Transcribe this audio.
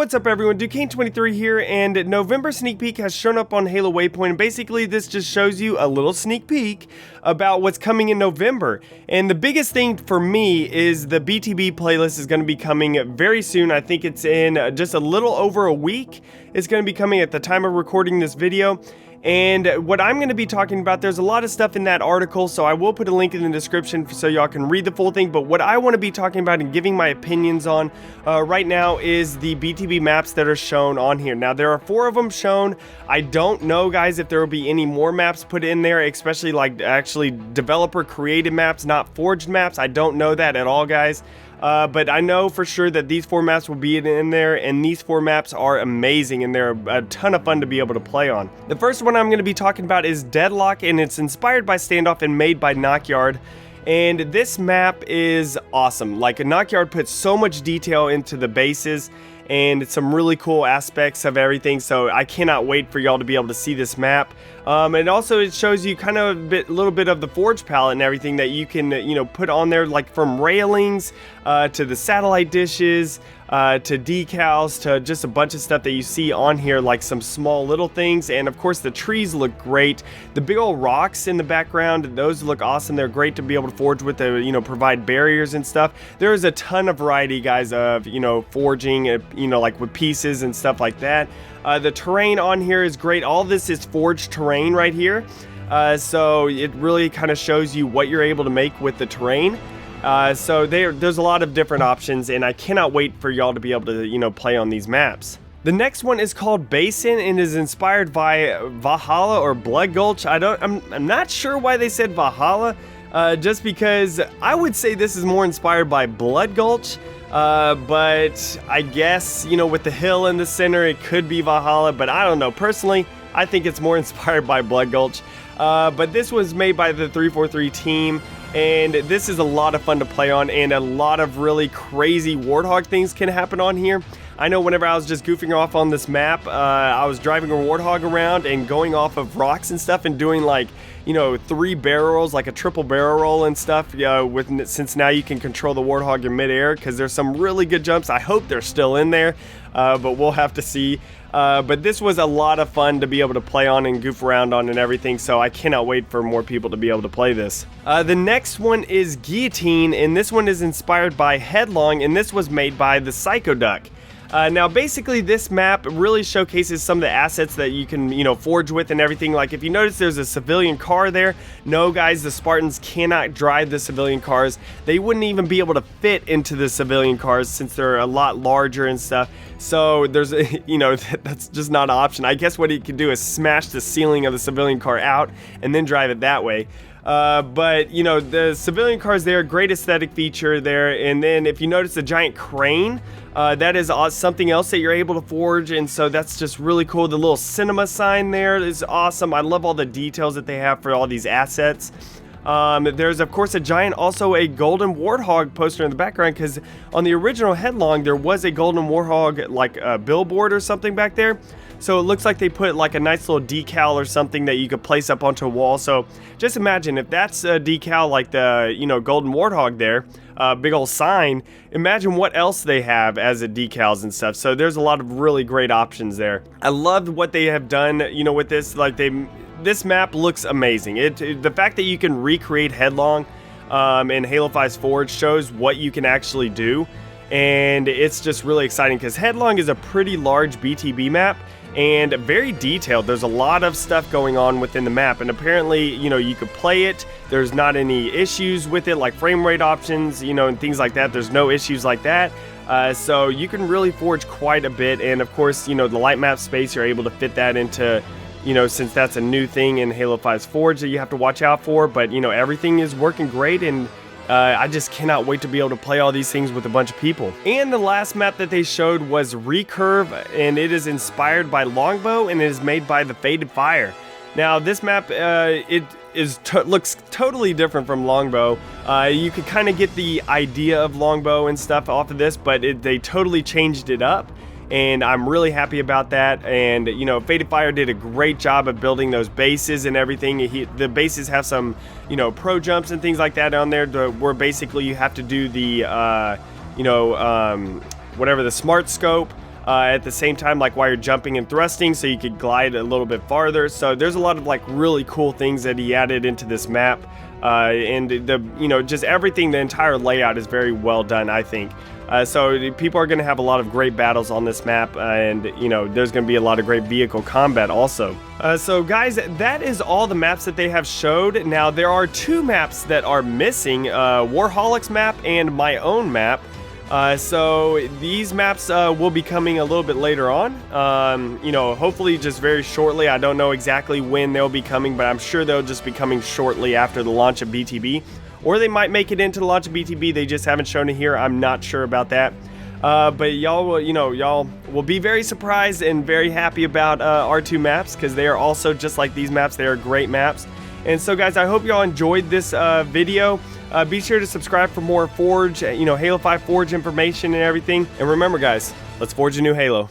what's up everyone, Duquesne23 here, and November sneak peek has shown up on Halo Waypoint, and basically this just shows you a little sneak peek about what's coming in November. And the biggest thing for me is the BTB playlist is going to be coming very soon. I think it's in just a little over a week. It's going to be coming at the time of recording this video. And what I'm going to be talking about, there's a lot of stuff in that article, so I will put a link in the description so y'all can read the full thing. But what I want to be talking about and giving my opinions on right now is the BTB maps that are shown on here. Now, there are 4 of them shown. I don't know, guys, if there will be any more maps put in there, especially like actually developer created maps, not forged maps. I don't know that at all, guys. But I know for sure that these 4 maps will be in there, and these 4 maps are amazing, and they're a ton of fun to be able to play on. The first one I'm going to be talking about is Deadlock, and it's inspired by Standoff and made by Knockyard. And this map is awesome. Like, Knockyard puts so much detail into the bases and some really cool aspects of everything, so I cannot wait for y'all to be able to see this map. And also it shows you kind of a little bit of the forge palette and everything that you can put on there, like from railings to the satellite dishes to decals to just a bunch of stuff that you see on here, like some small little things. And of course the trees look great. The big old rocks in the background, those look awesome. They're great to be able to forge with, the provide barriers and stuff. There is a ton of variety, guys, of forging, like with pieces and stuff like that. The terrain on here is great. All this is forged terrain right here, so it really kind of shows you what you're able to make with the terrain. So there's a lot of different options, and I cannot wait for y'all to be able to play on these maps. The next one is called Basin and is inspired by Valhalla or Blood Gulch. I'm not sure why they said Valhalla, just because I would say this is more inspired by Blood Gulch. But I guess, with the hill in the center, it could be Valhalla, but I don't know. Personally, I think it's more inspired by Blood Gulch. But this was made by the 343 team, and this is a lot of fun to play on, and a lot of really crazy Warthog things can happen on here. I know whenever I was just goofing off on this map, I was driving a Warthog around and going off of rocks and stuff and doing like, 3 barrel rolls, like a triple barrel roll and stuff, since now you can control the Warthog in midair, because there's some really good jumps. I hope they're still in there, but we'll have to see. But this was a lot of fun to be able to play on and goof around on and everything, so I cannot wait for more people to be able to play this. The next one is Guillotine, and this one is inspired by Headlong, and this was made by the Psycho Duck. Now basically this map really showcases some of the assets that you can forge with and everything. Like, if you notice, there's a civilian car there. No, guys, the Spartans cannot drive the civilian cars. They wouldn't even be able to fit into the civilian cars since they're a lot larger and stuff. So there's that's just not an option. I guess what he could do is smash the ceiling of the civilian car out and then drive it that way. But the civilian cars there, great aesthetic feature there. And then if you notice the giant crane, that is something else that you're able to forge, and so that's just really cool. The little cinema sign there is awesome. I love all the details that they have for all these assets. There's of course also a golden warthog poster in the background, because on the original Headlong there was a golden warthog like a billboard or something back there. So it looks like they put like a nice little decal or something that you could place up onto a wall. So just imagine if that's a decal like the golden warthog there, big old sign. Imagine what else they have as a decals and stuff. So there's a lot of really great options there. I loved what they have done with this. Like, this map looks amazing. The fact that you can recreate Headlong in Halo 5's Forge shows what you can actually do, and it's just really exciting because Headlong is a pretty large BTB map and very detailed. There's a lot of stuff going on within the map, and apparently you could play it. There's not any issues with it, like frame rate options, and things like that. There's no issues like that. So you can really forge quite a bit, and of course the light map space, you're able to fit that into since that's a new thing in Halo 5's Forge that you have to watch out for. But everything is working great, and I just cannot wait to be able to play all these things with a bunch of people. And the last map that they showed was Recurve, and it is inspired by Longbow, and it is made by the Faded Fire. Now this map, looks totally different from Longbow. You could kind of get the idea of Longbow and stuff off of this, but they totally changed it up, and I'm really happy about that. And Faded Fire did a great job of building those bases and everything. The bases have some pro jumps and things like that on there, where basically you have to do the whatever, the smart scope at the same time, like while you're jumping and thrusting, so you could glide a little bit farther. So there's a lot of like really cool things that he added into this map, and just everything, the entire layout is very well done, I think. So people are going to have a lot of great battles on this map, and there's going to be a lot of great vehicle combat also. So guys, that is all the maps that they have showed. Now there are 2 maps that are missing, Warholic's map and my own map. So these maps will be coming a little bit later on, hopefully just very shortly. I don't know exactly when they'll be coming, but I'm sure they'll just be coming shortly after the launch of BTB. Or they might make it into the launch of BTB, they just haven't shown it here. I'm not sure about that. But y'all will be very surprised and very happy about our 2 maps, because they are also just like these maps. They are great maps. And so guys, I hope y'all enjoyed this video. Be sure to subscribe for more Forge, Halo 5 Forge information and everything. And remember guys, let's forge a new Halo.